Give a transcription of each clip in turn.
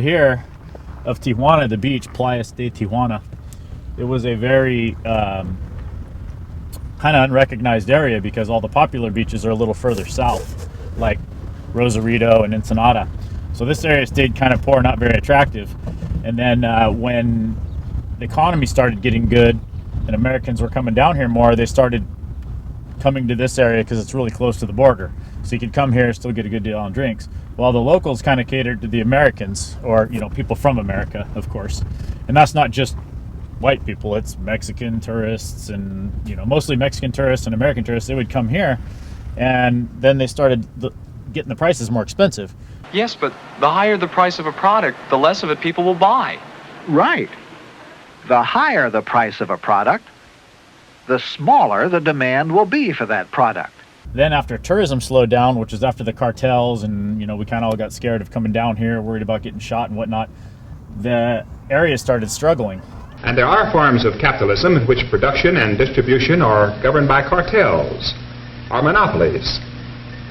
here of Tijuana, the beach, Playas de Tijuana, it was a very kind of unrecognized area because all the popular beaches are a little further south, like Rosarito and Ensenada. So this area stayed kind of poor, not very attractive. And then when the economy started getting good and Americans were coming down here more, they started coming to this area because it's really close to the border. So you could come here, still get a good deal on drinks. While the locals kind of catered to the Americans, or, you know, people from America, of course. And that's not just white people, it's Mexican tourists and, you know, mostly Mexican tourists and American tourists. They would come here, and then they started getting the prices more expensive. Yes, but the higher the price of a product, the less of it people will buy. Right. The higher the price of a product, the smaller the demand will be for that product. Then after tourism slowed down, which was after the cartels and, you know, we kind of all got scared of coming down here, worried about getting shot and whatnot, the area started struggling. And there are forms of capitalism in which production and distribution are governed by cartels or monopolies,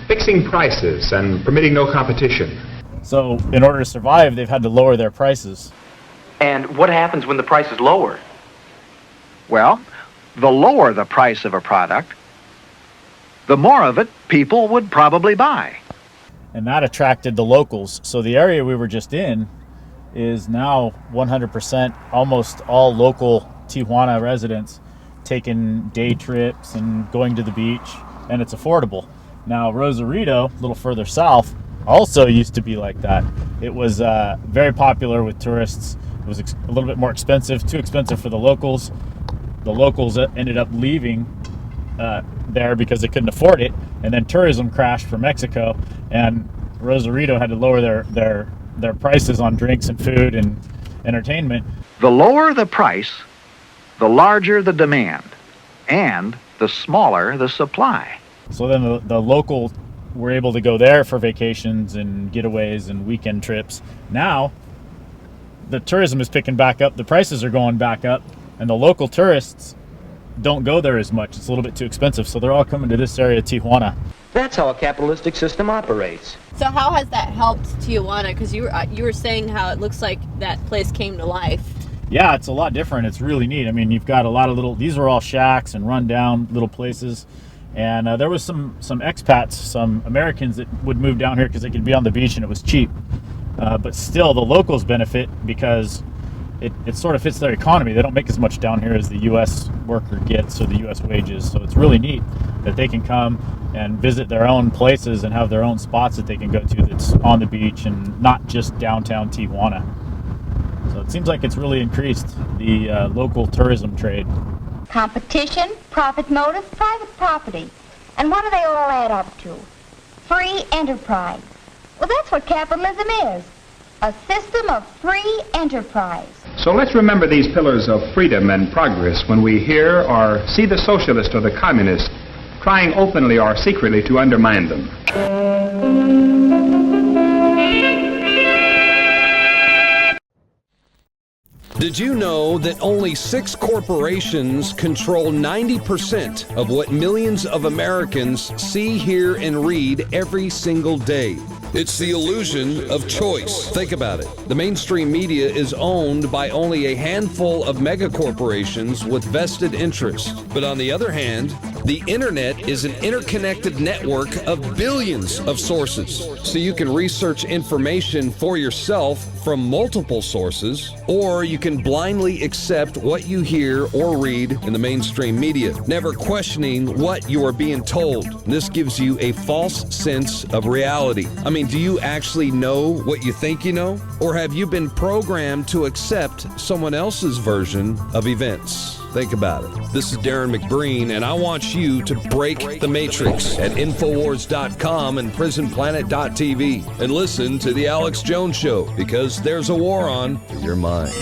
fixing prices and permitting no competition. So in order to survive, they've had to lower their prices. And what happens when the price is lower? Well, the lower the price of a product, the more of it people would probably buy. And that attracted the locals. So the area we were just in is now 100% almost all local Tijuana residents taking day trips and going to the beach, and it's affordable. Now Rosarito, a little further south, also used to be like that. It was very popular with tourists. It was a little bit more expensive, too expensive for the locals. The locals ended up leaving there because they couldn't afford it, and then tourism crashed for Mexico, and Rosarito had to lower their prices on drinks and food and entertainment. The lower the price, the larger the demand, and the smaller the supply. So then the local were able to go there for vacations and getaways and weekend trips. Now the tourism is picking back up, the prices are going back up, and the local tourists don't go there as much. It's a little bit too expensive, so they're all coming to this area, Tijuana. That's how a capitalistic system operates. So how has that helped Tijuana? Because you were saying how it looks like that place came to life. Yeah, it's a lot different. It's really neat. I mean, you've got a lot of these are all shacks and run down little places. And there was some expats, some Americans that would move down here because they could be on the beach and it was cheap. But still, the locals benefit because it sort of fits their economy. They don't make as much down here as the U.S. worker gets, or the U.S. wages. So it's really neat that they can come and visit their own places and have their own spots that they can go to that's on the beach and not just downtown Tijuana. So it seems like it's really increased the local tourism trade. Competition, profit motive, private property. And what do they all add up to? Free enterprise. Well, that's what capitalism is. A system of free enterprise. So let's remember these pillars of freedom and progress when we hear or see the socialist or the communist trying openly or secretly to undermine them. Did you know that only 6 corporations control 90% of what millions of Americans see, hear, and read every single day? It's the illusion of choice. Think about it. The mainstream media is owned by only a handful of megacorporations with vested interests. But on the other hand, the internet is an interconnected network of billions of sources. So you can research information for yourself from multiple sources, or you can blindly accept what you hear or read in the mainstream media, never questioning what you are being told. This gives you a false sense of reality. I mean, do you actually know what you think you know? Or have you been programmed to accept someone else's version of events? Think about it. This is Darren McBreen, and I want you to break the matrix at Infowars.com and PrisonPlanet.tv and listen to The Alex Jones Show, because there's a war on your mind.